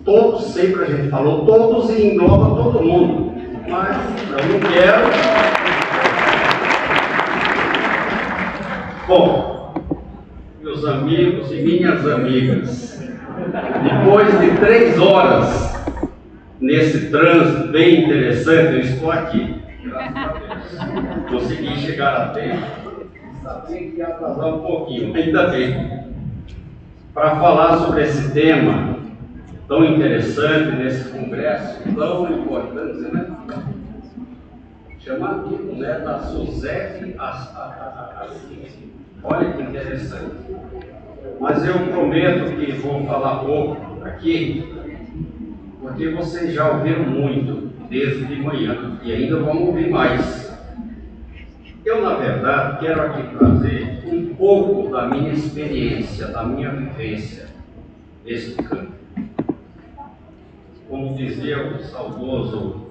Todos, sempre a gente falou todos e engloba todo mundo. Mas eu não quero. Bom, meus amigos e minhas amigas, depois de 3 horas nesse trânsito bem interessante, eu estou aqui. Graças a Deus. Consegui chegar a tempo. Sabia que ia atrasar um pouquinho, ainda bem. Para falar sobre esse tema tão interessante nesse congresso, tão importante, né? Chamado, né, da Suzette Assis. Olha que interessante. Mas eu prometo que vou falar pouco aqui, porque vocês já ouviram muito desde de manhã e ainda vão ouvir mais. Eu, na verdade, quero aqui trazer um pouco da minha experiência, da minha vivência neste campo. Como dizia o saudoso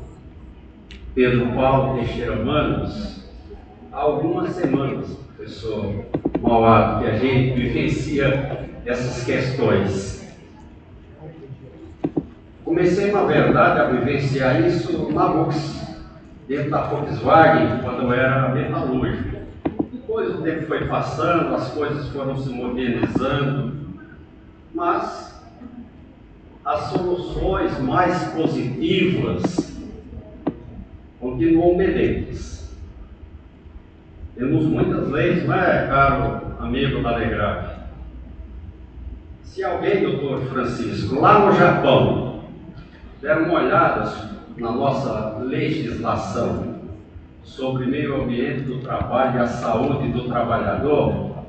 Pedro Paulo Teixeira Manos, há algumas semanas, professor Mauado, que a gente vivencia essas questões. Comecei, na verdade, a vivenciar isso na Volkswagen, dentro da Volkswagen, quando eu era metalúrgico. Depois o tempo foi passando, as coisas foram se modernizando, mas as soluções mais positivas continuam pendentes. Temos muitas leis, não é, caro amigo da Legrave? Se alguém, doutor Francisco, lá no Japão, der uma olhada na nossa legislação sobre meio ambiente do trabalho e a saúde do trabalhador,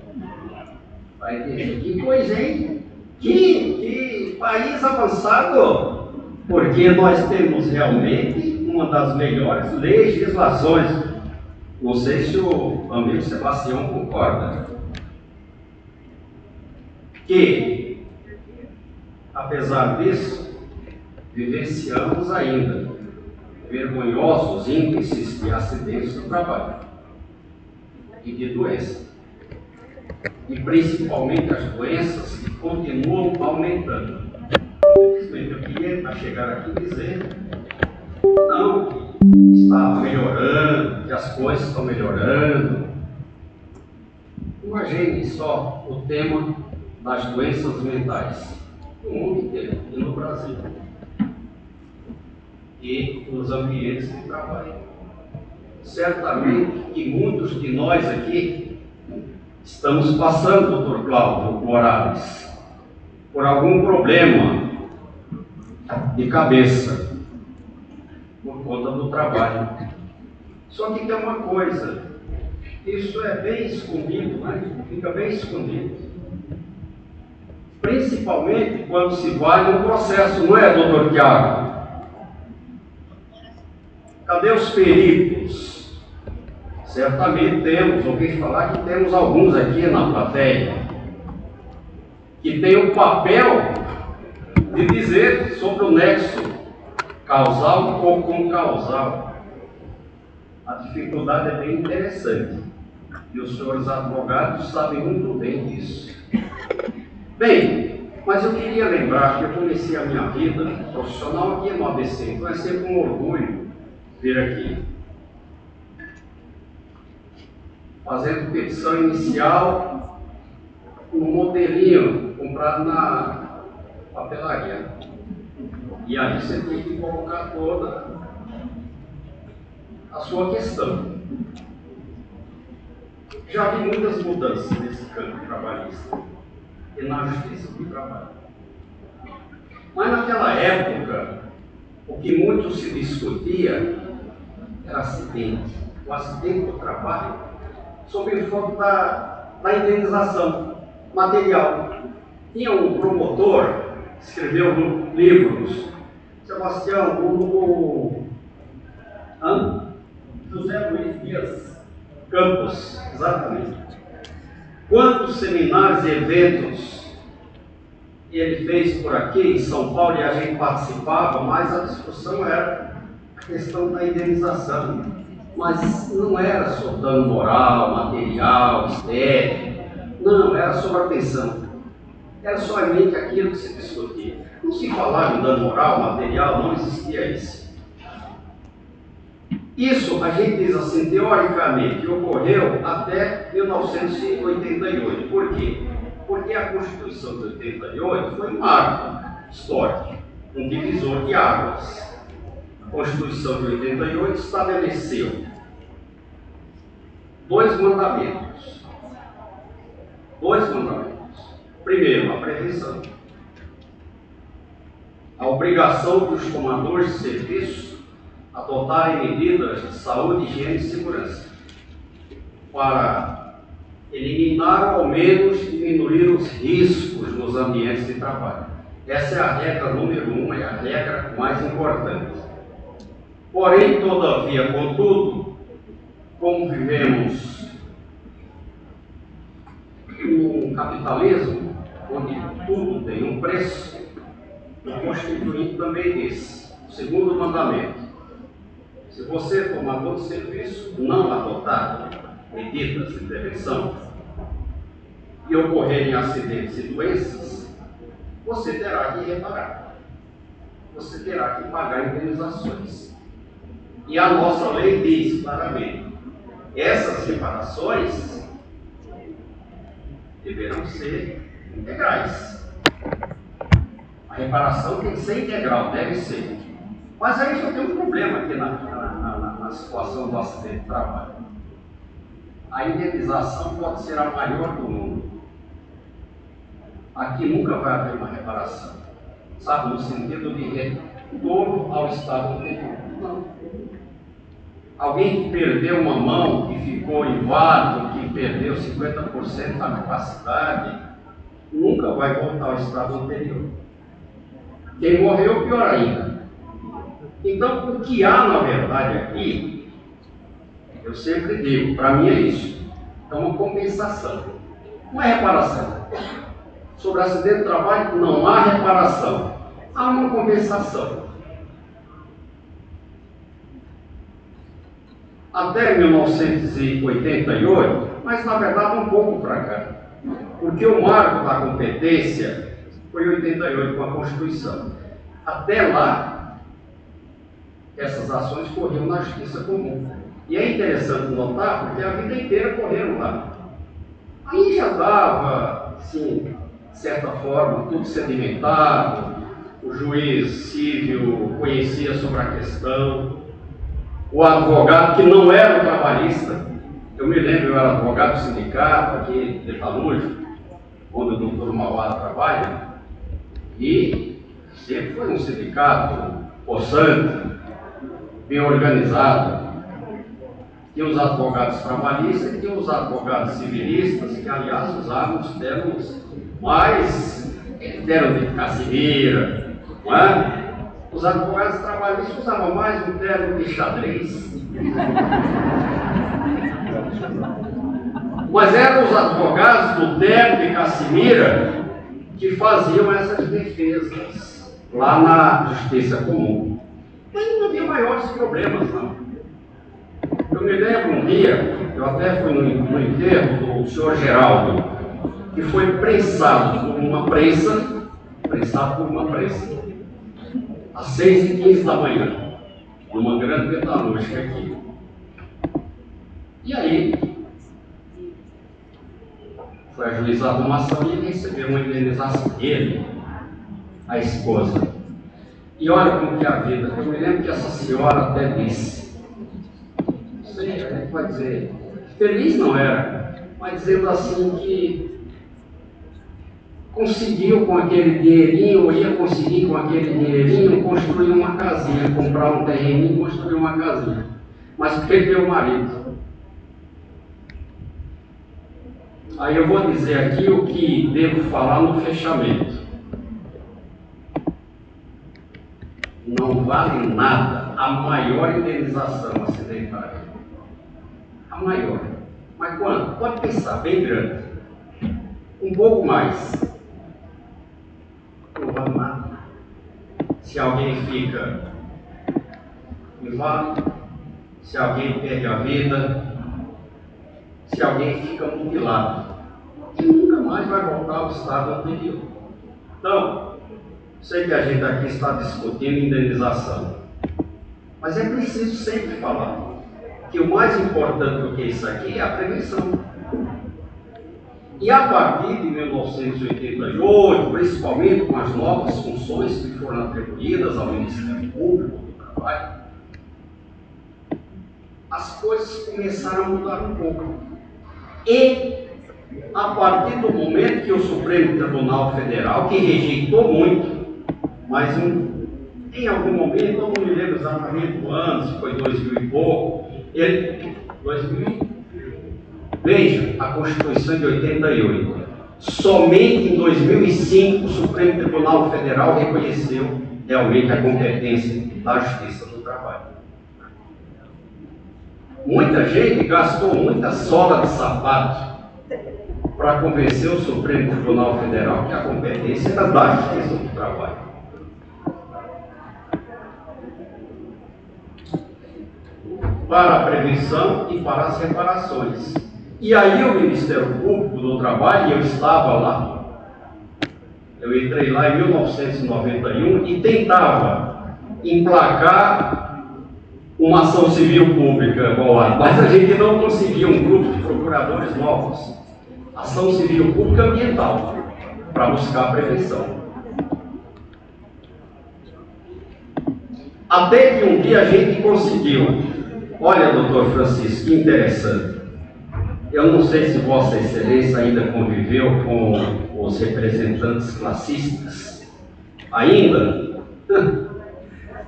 vai dizer, que coisa, hein? Que país avançado! Porque nós temos realmente uma das melhores legislações. Não sei se o amigo Sebastião concorda. Que, apesar disso, vivenciamos ainda vergonhosos índices de acidentes no trabalho e de doença. E principalmente as doenças que continuam aumentando. Eu queria chegar aqui e dizer, não, que está melhorando, que as coisas estão melhorando. Imagine só o tema das doenças mentais no mundo inteiro e no Brasil e nos ambientes de trabalho. Certamente que muitos de nós aqui estamos passando, doutor Cláudio Morales, por algum problema de cabeça por conta do trabalho. Só que tem uma coisa, isso é bem escondido, né? Fica bem escondido. Principalmente quando se vai no processo, não é, doutor Tiago? Cadê os peritos? Certamente temos, ouvi falar que temos alguns aqui na plateia, que tem o papel de dizer sobre o nexo causal ou concausal. A dificuldade é bem interessante, e os senhores advogados sabem muito bem disso. Bem, mas eu queria lembrar que eu comecei a minha vida profissional aqui no ABC, então é sempre um orgulho vir aqui. Fazendo petição inicial no modelinho comprado na papelaria. E aí você tem que colocar toda a sua questão. Já vi muitas mudanças nesse campo trabalhista e na justiça do trabalho. Mas naquela época, o que muito se discutia era acidente. O acidente do trabalho, sob o enfoque da indenização material. Tinha um promotor, escreveu livros, Sebastião, José Luiz Dias Campos, exatamente. Quantos seminários e eventos ele fez por aqui em São Paulo e a gente participava, mas a discussão era a questão da indenização. Mas não era sobre dano moral, material, estético, não, era sobre a pensão. Era somente aquilo que se discutia. Não se falava em dano moral, material, não existia isso. Isso, a gente diz assim, teoricamente, ocorreu até 1988. Por quê? Porque a Constituição de 88 foi um marco histórico, um divisor de águas. A Constituição de 88 estabeleceu dois mandamentos. Primeiro, a prevenção. A obrigação dos tomadores de serviço adotarem medidas de saúde, higiene e segurança para eliminar ou ao menos diminuir os riscos nos ambientes de trabalho. Essa é a regra número 1, é a regra mais importante. Porém, todavia, contudo, como vivemos num capitalismo onde tudo tem um preço, o Constituinte também diz, o segundo mandamento: se você, tomador de serviço, não adotar medidas de prevenção e ocorrerem acidentes e doenças, você terá que reparar. Você terá que pagar indenizações. E a nossa lei diz claramente: essas reparações deverão ser integrais. A reparação tem que ser integral, deve ser. Mas aí já tem um problema aqui na situação do acidente de trabalho. A indenização pode ser a maior do mundo. Aqui nunca vai haver uma reparação. Sabe, no sentido de retorno ao estado anterior. Não. Alguém que perdeu uma mão, que ficou inválido, que perdeu 50% da capacidade, nunca vai voltar ao estado anterior. Quem morreu, pior ainda. Então, o que há, na verdade, aqui, eu sempre digo, para mim é isso. É uma compensação. Não é reparação. Sobre acidente de trabalho, não há reparação. Há uma compensação. Até 1988, mas na verdade um pouco para cá. Porque o marco da competência foi 88 com a Constituição. Até lá, essas ações corriam na justiça comum. E é interessante notar, porque a vida inteira correram lá. Aí já dava, assim, de certa forma, tudo sedimentado, o juiz civil conhecia sobre a questão, o advogado, que não era um trabalhista, eu me lembro, eu era advogado do sindicato aqui de Metalúrgico, onde o doutor Mauá trabalha, e sempre foi um sindicato possante, bem organizado. Tinha os advogados trabalhistas e tinha os advogados civilistas, que aliás usavam os termos mais, termo de Casimira, não é? Os advogados trabalhistas usavam mais um termo de xadrez. Mas eram os advogados do termo de Casimira que faziam essas defesas lá na Justiça Comum. Mas não havia maiores problemas, não. Eu me lembro um dia, eu até fui no enterro do senhor Geraldo, que foi prensado por uma prensa, às 6h15 da manhã, numa grande metalúrgica aqui. E aí, foi ajuizada uma ação e ele recebeu uma indenização dele, a esposa. E olha como que é a vida. Eu me lembro que essa senhora até disse, não sei, a gente vai dizer, feliz não era, mas dizendo assim que conseguiu com aquele dinheirinho, ou ia conseguir com aquele dinheirinho construir uma casinha, comprar um terreninho e construir uma casinha. Mas perdeu o marido. Aí eu vou dizer aqui o que devo falar no fechamento. Não vale nada a maior indenização acidentária. A maior. Mas quanto? Pode pensar, bem grande. Um pouco mais. Não vale nada. Se alguém fica inválido, se alguém perde a vida, se alguém fica mutilado, e nunca mais vai voltar ao estado anterior. Então, Sei que a gente aqui está discutindo indenização, mas é preciso sempre falar que o mais importante do que isso aqui é a prevenção. E a partir de 1988, principalmente com as novas funções que foram atribuídas ao Ministério Público do Trabalho, as coisas começaram a mudar um pouco. E, a partir do momento que o Supremo Tribunal Federal, que rejeitou muito, mas em algum momento, eu não me lembro exatamente do ano, se foi 2000 e pouco, 2000, veja, a Constituição de 88. Somente em 2005 o Supremo Tribunal Federal reconheceu realmente a competência da Justiça do Trabalho. Muita gente gastou muita sola de sapato para convencer o Supremo Tribunal Federal que a competência era da Justiça do Trabalho. Para a prevenção e para as reparações. E aí o Ministério Público do Trabalho, eu estava lá, eu entrei lá em 1991 e tentava emplacar uma ação civil pública, mas a gente não conseguia um grupo de procuradores novos. Ação civil pública ambiental, para buscar a prevenção. Até que um dia a gente conseguiu. Olha, doutor Francisco, que interessante. Eu não sei se Vossa Excelência ainda conviveu com os representantes classistas. Ainda?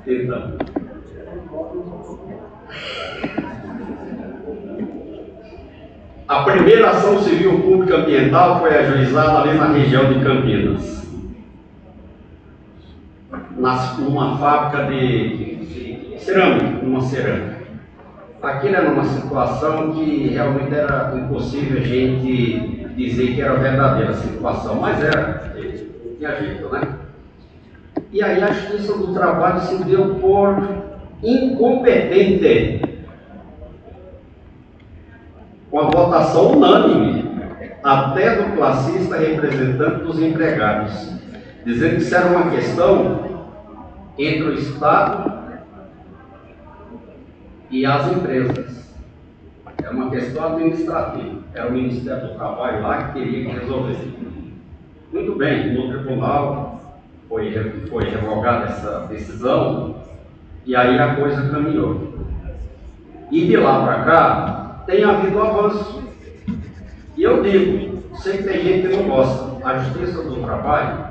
Então. A primeira ação civil pública ambiental foi ajuizada ali na região de Campinas. Numa fábrica de cerâmica, numa cerâmica. Aquilo era uma situação que realmente era impossível a gente dizer que era a verdadeira situação, mas era, não tinha jeito, né? E aí a Justiça do Trabalho se deu por incompetente, com a votação unânime, até do classista representante dos empregados, dizendo que isso era uma questão entre o Estado e as empresas. Era uma questão administrativa. Era o Ministério do Trabalho lá que teria que resolver. Muito bem, no tribunal foi revogada essa decisão e aí a coisa caminhou. E de lá para cá tem havido avanço. E eu digo, sei que tem gente que não gosta, a Justiça do Trabalho,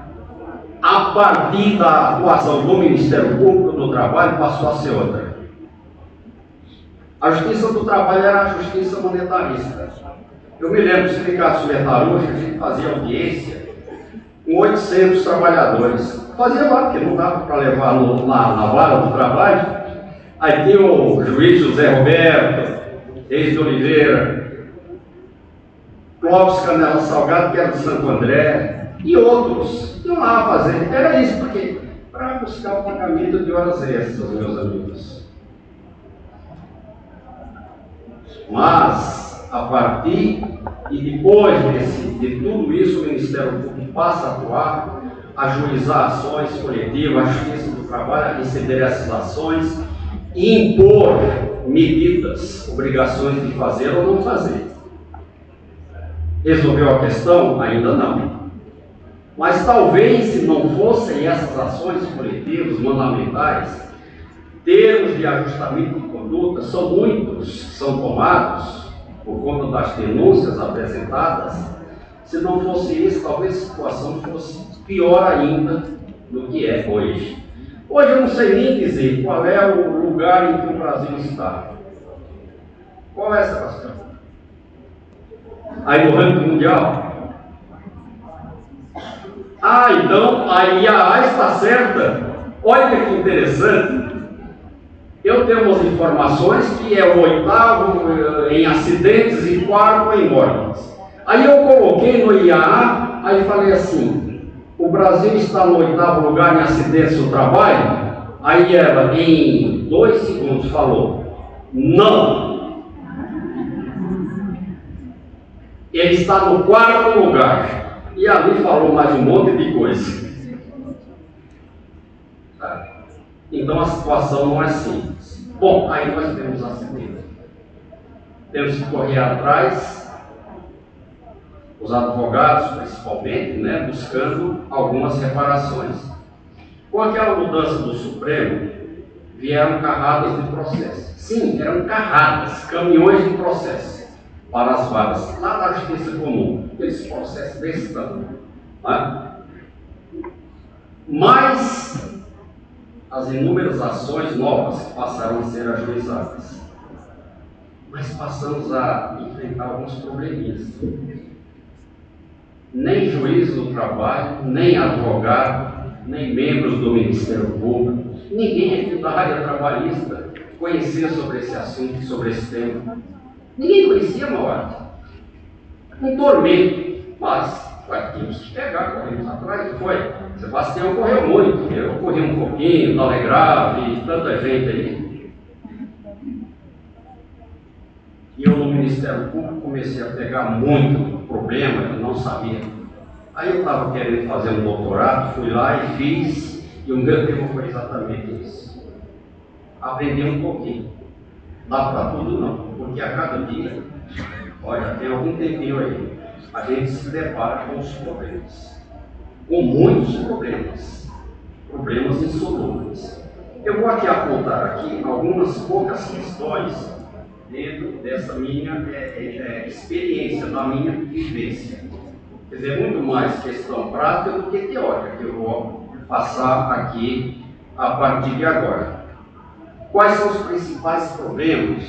a partir da atuação do Ministério Público do Trabalho, passou a ser outra. A Justiça do Trabalho era a justiça monetarista. Eu me lembro dos sindicatos metalúrgicos, a gente fazia audiência com 800 trabalhadores. Fazia lá, porque não dava para levar na vara do trabalho. Aí tinha o juiz José Roberto, Reis de Oliveira, Clóvis Canela Salgado, que era de Santo André, e outros. Iam lá fazer. Era isso, porque para buscar o pagamento de horas extras, meus amigos. Mas, a partir e depois de tudo isso, o Ministério Público passa a atuar, a ajuizar ações coletivas, a Justiça do Trabalho a receber essas ações e impor medidas, obrigações de fazer ou não fazer. Resolveu a questão? Ainda não. Mas talvez, se não fossem essas ações coletivas, mandamentais, termos de ajustamento de conduta, são muitos, são tomados por conta das denúncias apresentadas. Se não fosse isso, talvez a situação fosse pior ainda do que é hoje. Hoje eu não sei nem dizer qual é o lugar em que o Brasil está. Qual é essa questão? Aí no ranking mundial? Então, aí a A está certa. Olha que interessante. Eu tenho umas informações que é o 8º em acidentes e 4º em mortes. Aí eu coloquei no IAA, aí falei assim, o Brasil está no 8º lugar em acidentes do trabalho? Aí ela, em 2 segundos, falou, não. Ele está no 4º lugar. E ali falou mais um monte de coisa. Então a situação não é simples. Bom, aí nós temos acidente. Temos que correr atrás, os advogados principalmente, né, buscando algumas reparações. Com aquela mudança do Supremo, vieram carradas de processo. Sim, eram carradas, caminhões de processo para as varas lá da Justiça Comum. Aqueles processos desse tamanho. Né? Mas as inúmeras ações novas passaram a ser ajuizadas. Mas passamos a enfrentar alguns probleminhas. Nem juiz do trabalho, nem advogado, nem membros do Ministério Público, ninguém aqui da área trabalhista conhecia sobre esse assunto, sobre esse tema. Ninguém conhecia, Maurício. Um tormento, mas tínhamos que pegar, corremos atrás, e foi. Sebastião correu muito, eu corri um pouquinho, Telegrave, tanta gente aí. E eu no Ministério Público comecei a pegar muito problema, eu não sabia. Aí eu estava querendo fazer um doutorado, fui lá e fiz, e o meu tema foi exatamente isso. Aprendi um pouquinho. Dá para tudo não, porque a cada dia, olha, tem algum tempinho aí, a gente se depara com os problemas. Com muitos problemas. Problemas insolúveis. Eu vou aqui apontar aqui algumas poucas questões dentro dessa minha experiência, da minha vivência. Quer dizer, muito mais questão prática do que teórica, que eu vou passar aqui a partir de agora. Quais são os principais problemas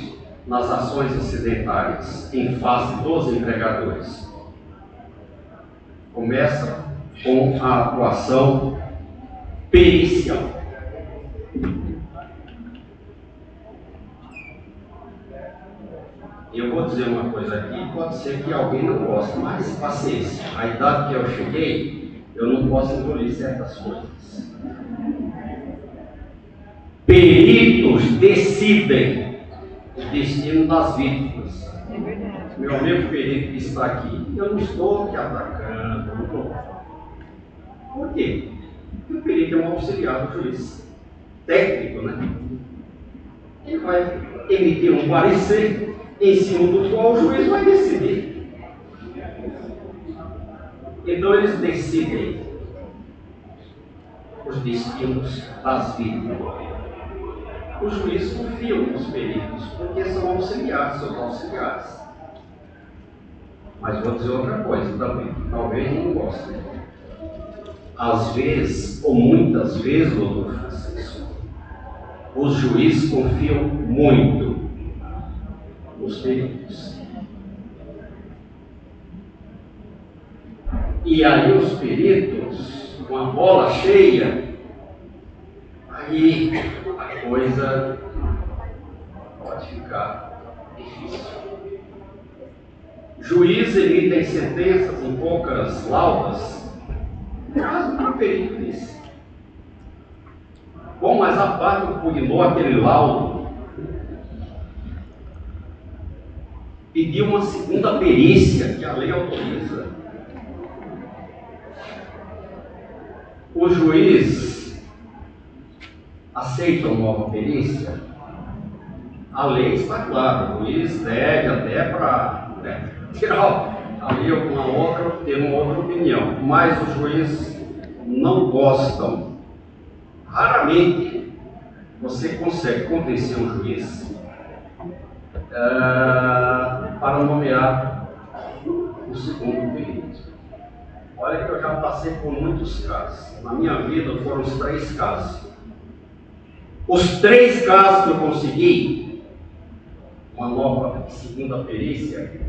nas ações acidentárias em face dos empregadores? Começa com a atuação pericial. Eu vou dizer uma coisa aqui, pode ser que alguém não goste, mas paciência. A idade que eu cheguei, eu não posso engolir certas coisas. Peritos decidem o destino das vítimas. Meu amigo perito que está aqui, eu não estou te atacando, não estou. Por quê? Porque o perito é um auxiliar do juiz, técnico, né? Ele vai emitir um parecer em cima do qual o juiz vai decidir. Então eles decidem os destinos das vítimas. Os juízes confiam nos peritos, porque são auxiliares, são auxiliares. Mas vou dizer outra coisa também, talvez não gostem. Às vezes, ou muitas vezes, doutor Francisco, os juízes confiam muito nos peritos. E aí os peritos, com a bola cheia, aí a coisa pode ficar difícil. Juízes emitem sentenças em poucas laudas, caso o perito disse. Bom, mas a parte que pugnou aquele laudo pediu uma segunda perícia que a lei autoriza. O juiz aceita uma nova perícia? A lei está clara, o juiz deve até para tirar ali ter uma outra opinião, mas os juízes não gostam. Raramente você consegue convencer um juiz para nomear o segundo perito. Olha que eu já passei por muitos casos. Na minha vida foram os 3 casos. Os 3 casos que eu consegui uma nova segunda perícia,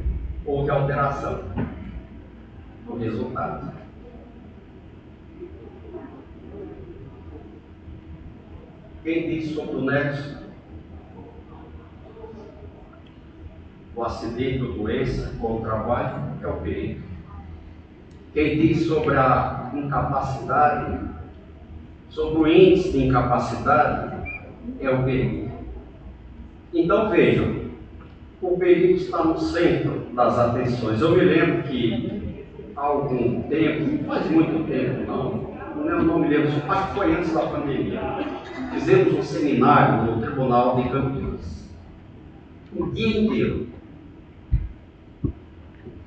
houve alteração no resultado. Quem diz sobre o nexo o acidente ou doença com o trabalho é o perito. Quem diz sobre a incapacidade, sobre o índice de incapacidade, é o perito. Então vejam, o perito está no centro das atenções. Eu me lembro que há algum tempo, não faz muito tempo não me lembro, acho que foi antes da pandemia, fizemos um seminário no Tribunal de Campinas. O dia inteiro.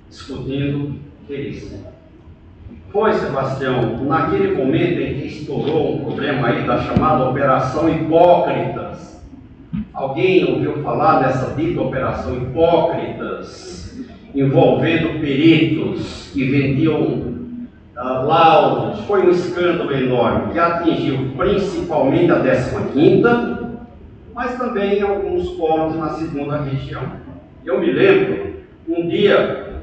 Discutindo perícia. Foi, Sebastião, naquele momento em que estourou um problema aí da chamada Operação Hipócritas. Alguém ouviu falar dessa dita Operação Hipócritas, envolvendo peritos que vendiam laudos? Foi um escândalo enorme que atingiu principalmente a 15ª, mas também alguns polos na 2ª região. Eu me lembro, um dia,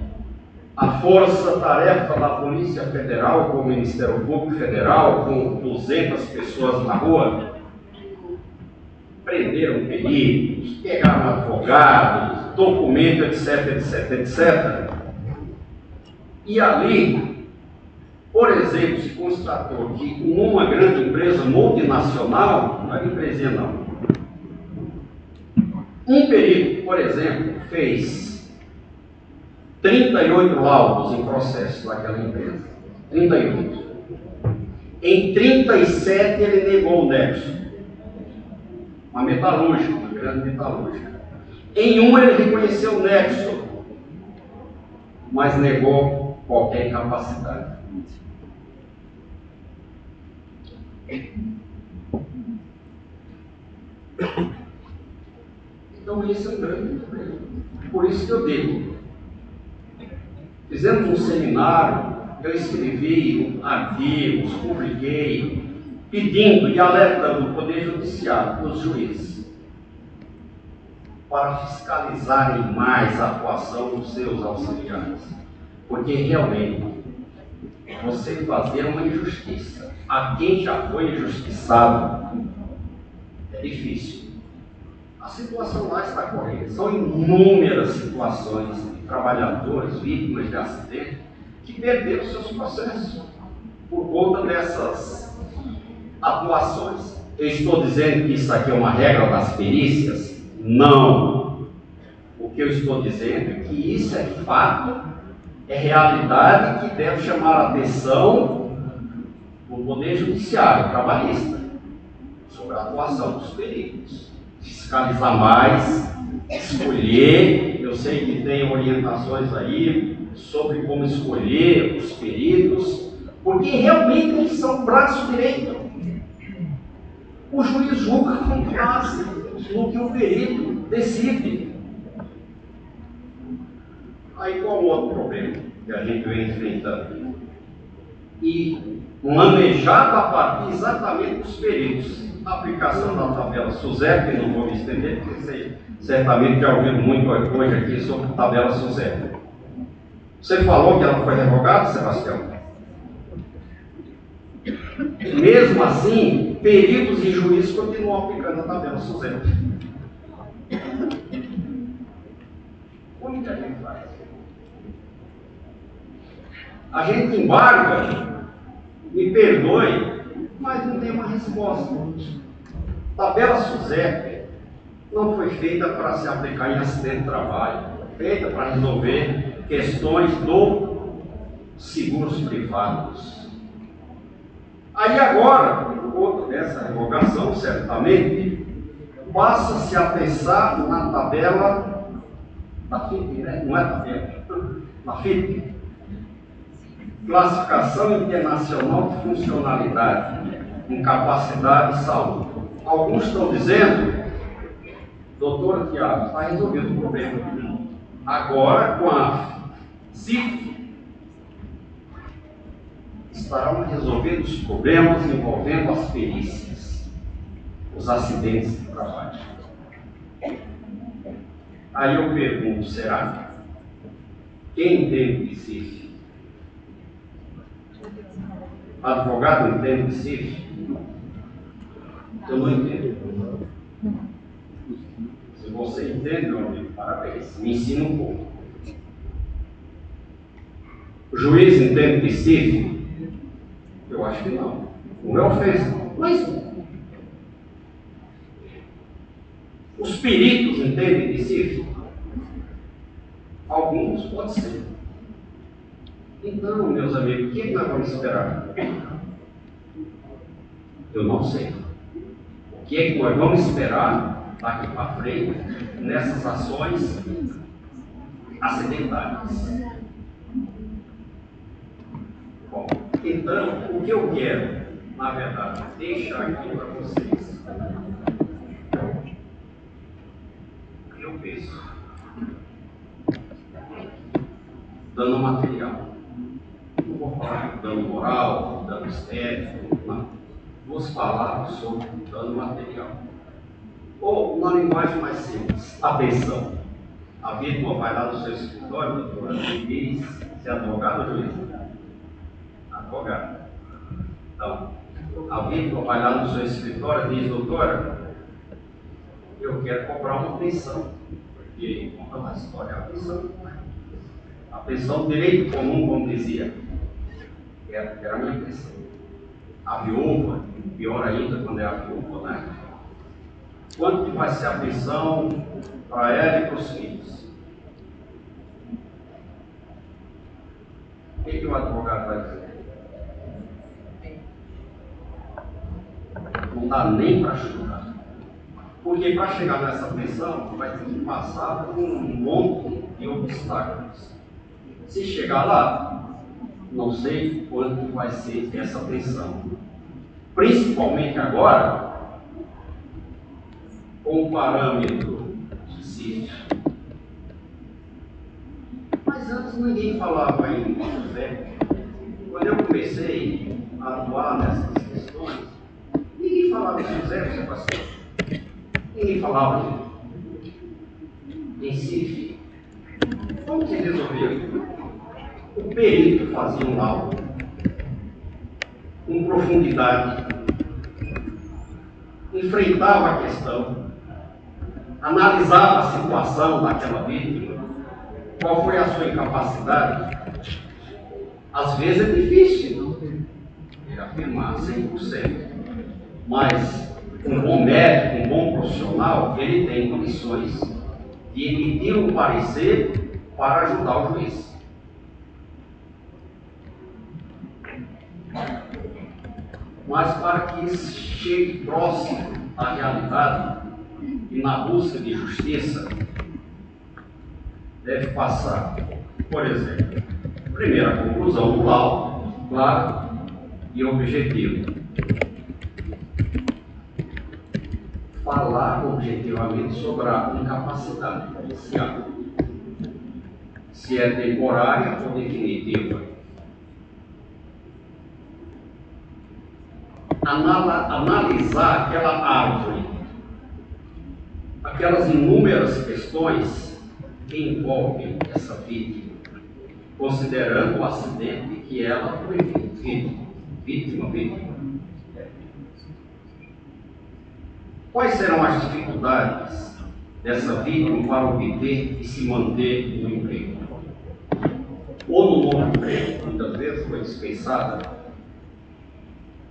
a força-tarefa da Polícia Federal, com o Ministério Público Federal, com 200 pessoas na rua, prenderam peritos, pegaram advogados, documentos, etc, etc, etc. E ali, por exemplo, se constatou que numa grande empresa multinacional, não era empresa não, um perito, por exemplo, fez 38 laudos em processo daquela empresa. 38. Em 37 ele negou o nexo. Uma metalúrgica, uma grande metalúrgica. Em uma ele reconheceu o nexo, mas negou qualquer incapacidade. Então esse é um grande problema. Por isso que eu digo, fizemos um seminário, eu escrevi artigos, publiquei, pedindo e alertando o Poder Judiciário, os juízes, para fiscalizarem mais a atuação dos seus auxiliares. Porque realmente, você fazer uma injustiça a quem já foi injustiçado é difícil. A situação lá está correta. São inúmeras situações de trabalhadores vítimas de acidente que perderam seus processos por conta dessas atuações. Eu estou dizendo que isso aqui é uma regra das perícias? Não. O que eu estou dizendo é que isso é fato, é realidade que deve chamar a atenção do Poder Judiciário trabalhista sobre a atuação dos peritos. Fiscalizar mais, escolher. Eu sei que tem orientações aí sobre como escolher os peritos, porque realmente eles são braço direito. O juiz julga com base no que o perito decide. Aí qual o outro problema que a gente vem enfrentando? E manejado a partir exatamente dos peritos. A aplicação da tabela SUSEP, não vou me estender, porque vocês certamente já ouviram muito hoje aqui sobre a tabela SUSEP. Você falou que ela foi revogada, Sebastião? Mesmo assim, peritos e juízes continuam aplicando a tabela SUSEP. Como que a gente faz? A gente embarga, me perdoe, mas não tem uma resposta. Tabela SUSEP não foi feita para se aplicar em acidente de trabalho, foi feita para resolver questões do seguros privados. Aí agora, por conta dessa revogação, certamente, passa-se a pensar na tabela da FIP, né? Não é tabela, na FIP. Classificação Internacional de Funcionalidade, Incapacidade e Saúde. Alguns estão dizendo, doutor Tiago, está resolvido o problema. Agora, com a CIF, estarão resolvidos os problemas envolvendo as perícias, os acidentes de trabalho. Aí eu pergunto, será? Quem entende de CIF? Advogado entende de CIF? Eu não entendo. Se você entende, meu amigo, parabéns. Me ensina um pouco. O juiz entende de CIF? Eu acho que não. Não é ofensa. Mas os peritos entendem de CIF? Alguns pode ser. Então, meus amigos, o que nós vamos esperar? Eu não sei. O que é que nós vamos esperar daqui para frente nessas ações acidentais. Bom, então, o que eu quero, na verdade, deixar aqui para vocês, eu penso, dano material. Não vou falar de dano moral, dano estético, não. Vou falar sobre dano material. Ou, na linguagem mais simples, a pensão. A vítima vai lá no seu escritório, doutora, e diz se é advogado ou juiz? Advogado. Então, a vítima vai lá no seu escritório e diz, doutora, eu quero cobrar uma pensão. Porque, conta uma história, a pensão direito comum, como dizia, era a minha pensão. A viúva, pior ainda quando é a viúva, né? Quanto que vai ser a pensão para ela e para os filhos? O que o advogado vai dizer? Não dá nem para chutar. Porque para chegar nessa pensão, vai ter que passar por um monte de obstáculos. Se chegar lá, não sei quanto vai ser essa pensão. Principalmente agora, com o parâmetro de sítio. Mas antes ninguém falava em José. Quando eu comecei a atuar nessas questões, ninguém falava de José, seu pastor. Ninguém falava de Recife. Como que resolveu? O perito fazia um laudo com profundidade, enfrentava a questão, analisava a situação daquela vítima, qual foi a sua incapacidade. Às vezes é difícil afirmar 100%, mas um bom médico, um bom profissional, ele tem condições de emitir um parecer para ajudar o juiz. Mas para que isso chegue próximo à realidade e na busca de justiça, deve passar, por exemplo, primeiro a conclusão do laudo, claro, e objetivo. Falar objetivamente sobre a incapacidade policial, se é temporária ou definitiva. Analisar aquela árvore, aquelas inúmeras questões que envolvem essa vítima, considerando o acidente que ela foi vítima. Quais serão as dificuldades dessa vítima para obter e se manter no emprego? Ou no novo emprego, muitas vezes foi dispensada.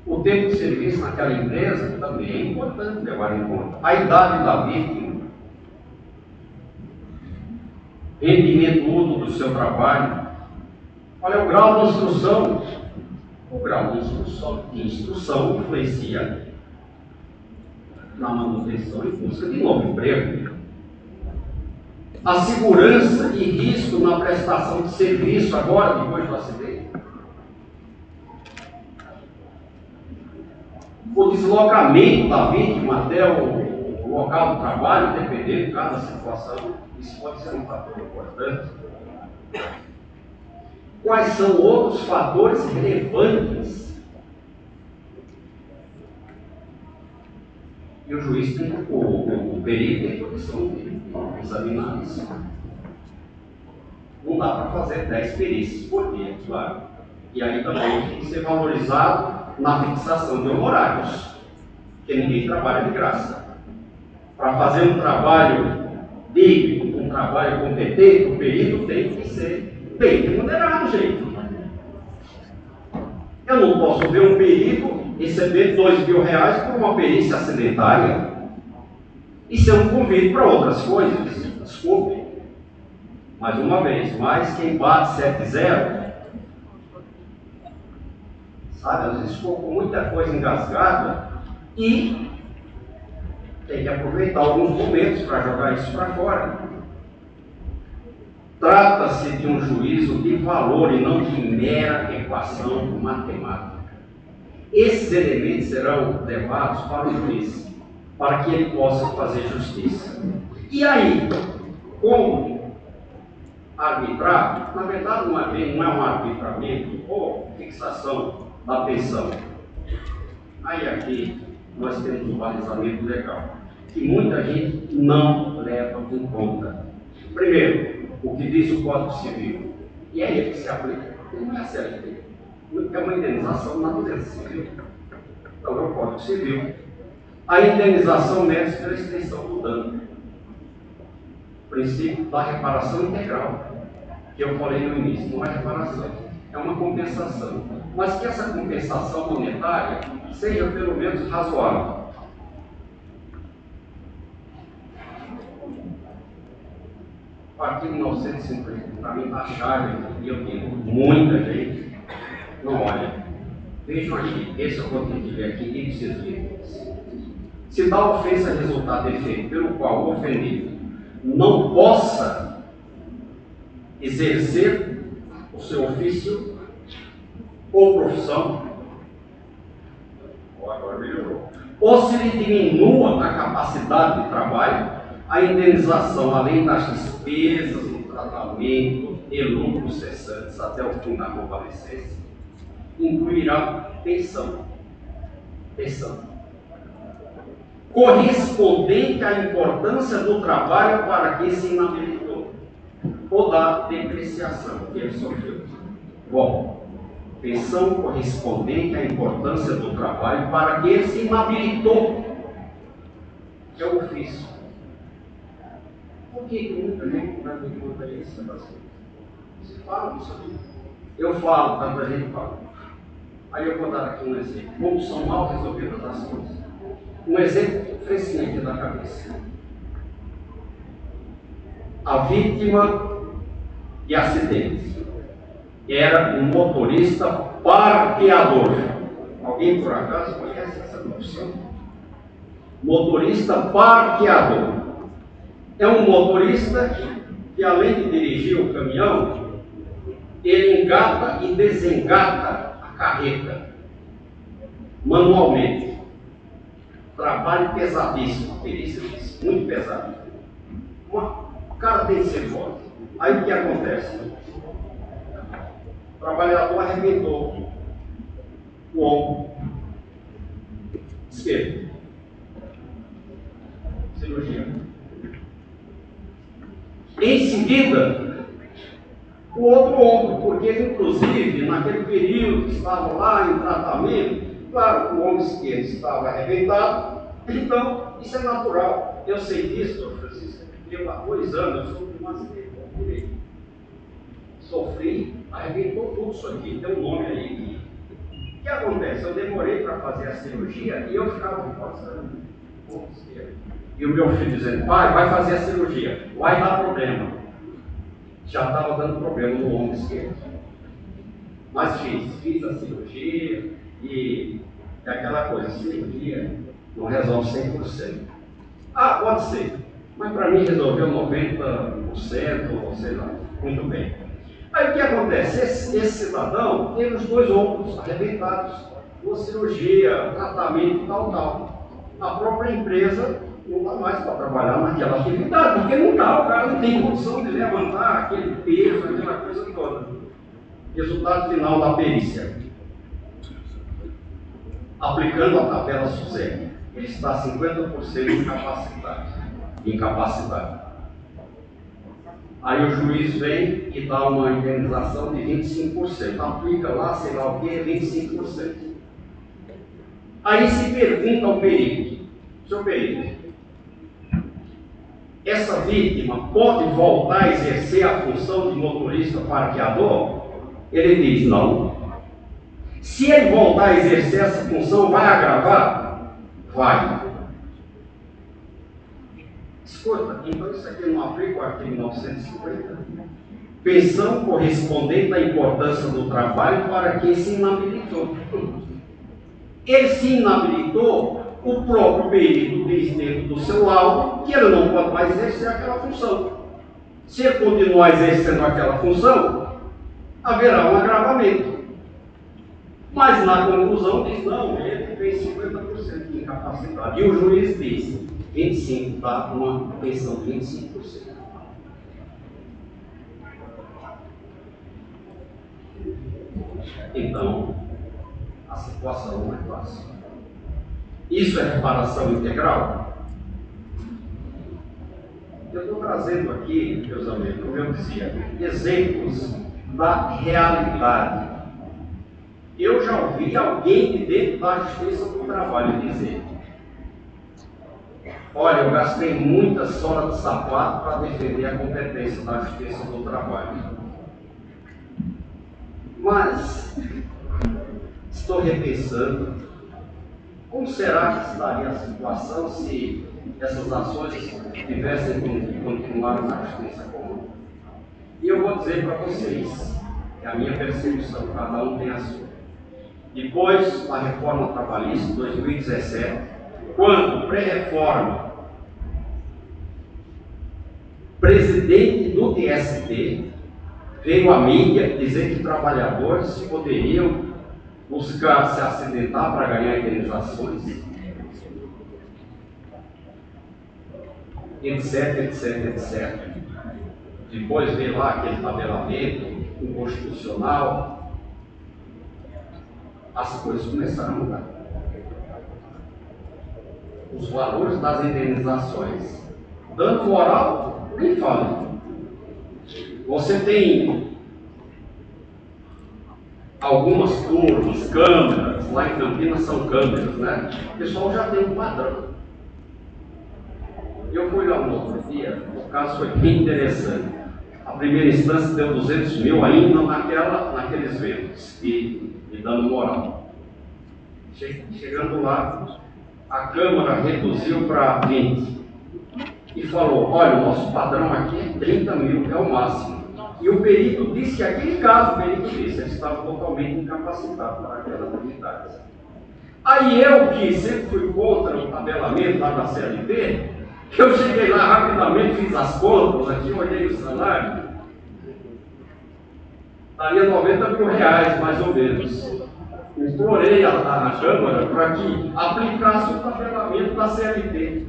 O tempo de serviço naquela empresa também é importante levar em conta. A idade da vítima, rendimento útil do seu trabalho, qual é o grau de instrução? O grau de instrução influencia na manutenção e busca de novo emprego. A segurança e risco na prestação de serviço agora, depois do acidente. O deslocamento da vítima até o local do trabalho, dependendo de cada situação, isso pode ser um fator importante. Quais são outros fatores relevantes? E o juiz tem, o perito tem condição de examinar isso. Não dá para fazer 10 perícias por dia, claro. E aí também tem que ser valorizado na fixação de honorários, porque ninguém trabalha de graça. Para fazer um trabalho digno, um trabalho competente, o perito tem que ser bem remunerado, gente. Eu não posso ver um perito receber R$2.000 por uma perícia acidentária. Isso é um convite para outras coisas. Desculpe. Mais uma vez, mas quem bate 7-0, sabe, às vezes ficou com muita coisa engasgada e que aproveitar alguns momentos para jogar isso para fora. Trata-se de um juízo de valor e não de mera equação matemática. Esses elementos serão levados para o juiz, para que ele possa fazer justiça. E aí, como arbitrar? Na verdade, não é um arbitramento ou fixação da pensão. Aí aqui nós temos um balizamento legal, que muita gente não leva em conta. Primeiro, o que diz o Código Civil, e é ele que se aplica, não é a CLT, é uma indenização na natureza civil. Então é o Código Civil. A indenização mede pela extensão do dano. O princípio da reparação integral, que eu falei no início, não é reparação, é uma compensação. Mas que essa compensação monetária seja pelo menos razoável. O artigo 950, para mim, está chave, e eu digo, muita gente não olha. Vejam aqui, esse eu vou ter que ver aqui, e preciso ver. Se da ofensa resultar defeito pelo qual o ofendido não possa exercer o seu ofício ou profissão, agora melhorou, ou se lhe diminua a capacidade de trabalho, a indenização, além das despesas do tratamento e lucros cessantes até o fim da convalescência, incluirá pensão. Correspondente à importância do trabalho para que se inabilitou, ou da depreciação que ele sofreu. Bom, pensão correspondente à importância do trabalho para que ele se inabilitou, que é o ofício. Por que muita gente não me conta isso? Você fala disso aqui? Eu falo, tanta gente fala. Aí eu vou dar aqui um exemplo. Como são mal resolvidas as coisas. Um exemplo fresquinho aqui da cabeça. A vítima de acidentes era um motorista parqueador. Alguém por acaso conhece essa profissão? Motorista parqueador. É um motorista que além de dirigir o caminhão, ele engata e desengata a carreta manualmente. Trabalho pesadíssimo, perícia muito pesado. O cara tem que ser forte. Aí o que acontece? O trabalhador arrebentou o ombro esquerdo. Cirurgia. Em seguida, o outro ombro, porque ele, inclusive, naquele período que estava lá em tratamento, claro, o ombro esquerdo estava arrebentado, então isso é natural. Eu sei disso, doutor Francisco, eu há 2 anos eu sofri um acidente, sofri, arrebentou tudo isso aqui, tem um nome aí. O que acontece? Eu demorei para fazer a cirurgia e eu ficava forçando o ombro esquerdo. E o meu filho dizendo, pai, vai fazer a cirurgia, vai dar problema. Já estava dando problema no ombro esquerdo. Mas fiz a cirurgia e é aquela coisa, cirurgia não resolve 100%. Ah, pode ser, mas para mim resolveu 90%, ou sei lá, muito bem. Aí o que acontece? Esse cidadão teve os 2 ombros arrebentados, uma cirurgia, tratamento, tal. A própria empresa não dá mais para trabalhar naquela atividade, porque não dá, o cara não tem condição de levantar aquele peso, aquela coisa toda. Resultado final da perícia. Aplicando a tabela SUSEP, ele está 50% incapacitado. Aí o juiz vem e dá uma indenização de 25%. Aplica lá, sei lá o que, 25%. Aí se pergunta ao perito, seu perito, essa vítima pode voltar a exercer a função de motorista parqueador? Ele diz não. Se ele voltar a exercer essa função, vai agravar? Vai. Escuta, então isso aqui não aplica o artigo 950? Pensão correspondente à importância do trabalho para quem se inabilitou. Ele se inabilitou o próprio perito diz dentro do seu laudo que ele não pode mais exercer aquela função. Se ele continuar exercendo aquela função, haverá um agravamento. Mas na conclusão diz, não, ele tem 50% de incapacidade. E o juiz diz, 25%, dá uma pensão de 25%. Então, a situação não é fácil. Isso é reparação integral? Eu estou trazendo aqui, meus amigos, como eu dizia, exemplos da realidade. Eu já ouvi alguém de dentro da Justiça do Trabalho dizer: olha, eu gastei muita sola de sapato para defender a competência da Justiça do Trabalho. Mas estou repensando, como será que se daria a situação se essas ações tivessem continuado na Justiça Comum? E eu vou dizer para vocês, é a minha percepção, cada um tem a sua. Depois da reforma trabalhista, 2017, quando pré-reforma, presidente do TST veio à mídia dizer que trabalhadores poderiam buscar se acidentar para ganhar indenizações, etc, etc, etc. Depois veio lá aquele tabelamento inconstitucional. As coisas começaram a mudar. Os valores das indenizações, dano moral, nem fala. Você tem algumas turmas, câmeras, lá em Campinas são câmeras, né? O pessoal já tem um padrão. Eu fui lá no outro dia, o caso foi bem interessante. A primeira instância deu 200 mil ainda naqueles ventos e dano moral. Chegando lá, a Câmara reduziu para 20 e falou: olha, o nosso padrão aqui é 30 mil, é o máximo. E o perito disse que aquele caso, o perito disse, ele estava totalmente incapacitado para aquelas atividades. Aí eu, que sempre fui contra o tabelamento lá da CLT, eu cheguei lá rapidamente, fiz as contas aqui, olhei o salário, daria 90 mil reais, mais ou menos. Implorei a Câmara para que aplicasse o tabelamento da CLT.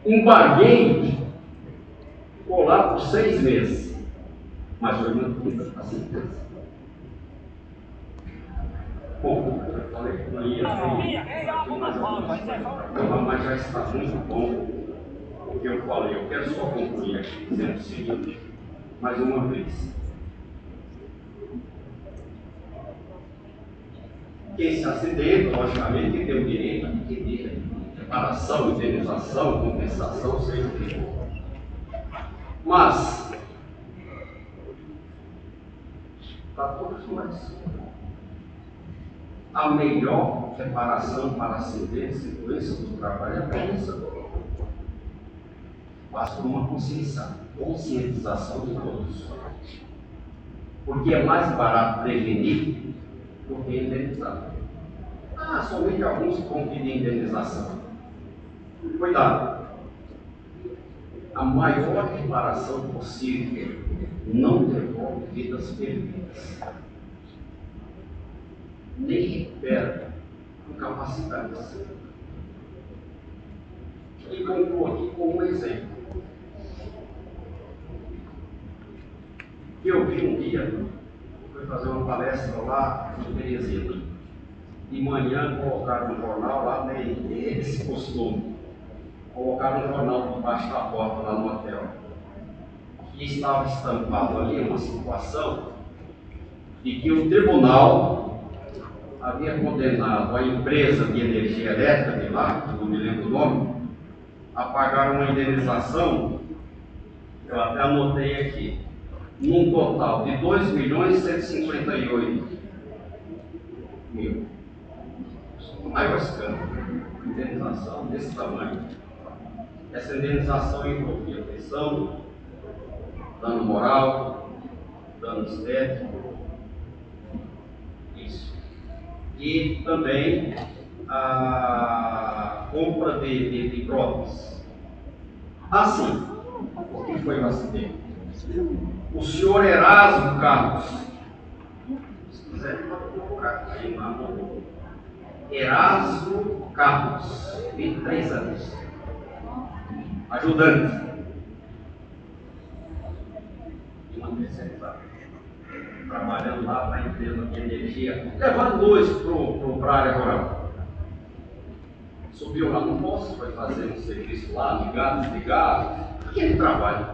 Embarguei, ficou lá por 6 meses. Mas foi mantida a sentença. Bom, eu falei que não ia mas já está muito bom o que eu falei. Eu quero só concluir aqui dizendo o seguinte, mais uma vez. Quem se acidenta, logicamente, tem o direito a adquirir reparação, indenização, compensação, seja o que for. Mas, para todos nós, a melhor reparação para acidentes e doenças do trabalho é a prevenção. Basta uma conscientização de todos. Porque é mais barato prevenir do que indenizar. Somente alguns vão pedir indenização. Cuidado. A maior reparação possível não devolve vidas perdidas. Nem recupera incapacidades. E concluo aqui com um exemplo. Eu vi um dia, fui fazer uma palestra lá em Teresina. De manhã colocaram um jornal lá, nem esse costume. Colocaram um jornal debaixo da porta lá no hotel. E estava estampado ali uma situação de que o tribunal havia condenado a empresa de energia elétrica de lá, que não me lembro o nome, a pagar uma indenização, eu até anotei aqui, num total de 2.158.000. O maior escândalo, indenização desse tamanho. Essa indenização envolvia pensão, dano moral, dano estético, isso. E também a compra de próteses. Assim, o que foi o acidente? O senhor Erasmo Carlos, se quiser pode colocar aí na mão. Erasmo Carlos, 23 anos, ajudante, trabalhando lá para a empresa de energia, levando luz para a área rural. Subiu lá no posto, foi fazer um serviço lá, ligado, desligado, aquele trabalho,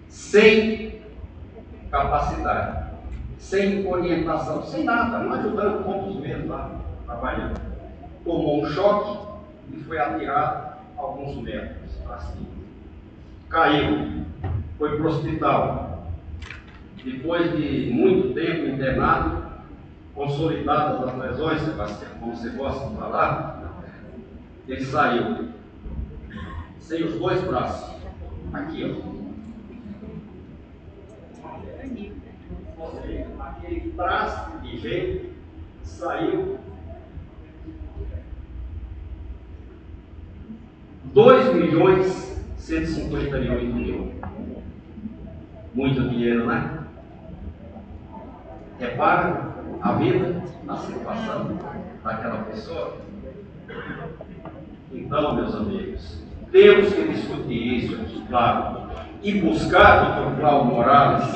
sem capacidade, sem orientação, sem nada, não ajudando pontos mesmo lá, trabalhando. Tomou um choque e foi atirado alguns metros para cima. Caiu, foi para o hospital. Depois de muito tempo internado, consolidadas as lesões, Sebastião, como você gosta de falar, ele saiu sem os dois braços, aqui ó. Aquele traço de jeito saiu 2.158.000. Muito dinheiro, né? Repara a vida, a situação daquela pessoa. Então, meus amigos, temos que discutir isso aqui, claro, e buscar o Dr. Cláudio Morales,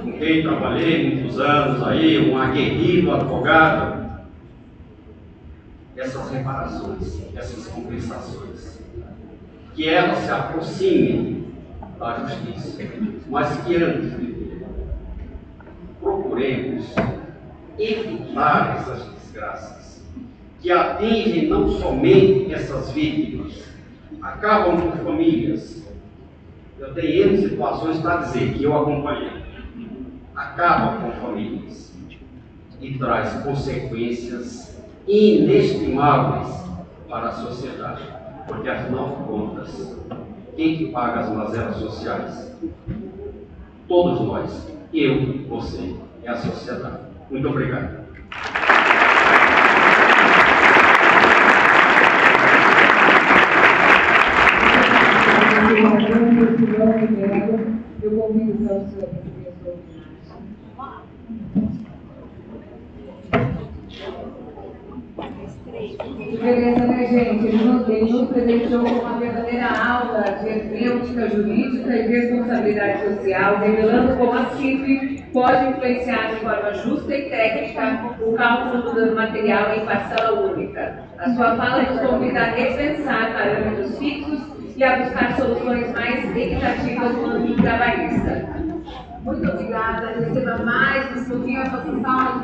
com quem trabalhei muitos anos aí, um aguerrido advogado, essas reparações, essas compensações, que elas se aproximem da justiça, mas que antes de tudo, procuremos evitar essas desgraças, que atingem não somente essas vítimas, acabam com famílias. Eu tenho N situações para dizer que eu acompanhei. Acabam com famílias e traz consequências inestimáveis para a sociedade. Porque, afinal de contas, quem que paga as mazelas sociais? Todos nós. Eu, você, é a sociedade. Muito obrigado. Eu convido então o senhor professor. Beleza, né, gente? Ele nos presenteou com uma verdadeira aula de hermenêutica jurídica e responsabilidade social, revelando como a CIF pode influenciar de forma justa e técnica o cálculo do dano material em parcela única. A sua fala nos convida a repensar parâmetros fixos e a buscar soluções mais equitativas no âmbito trabalhista. Muito obrigada. Receba mais um pouquinho a sua salva de palmas.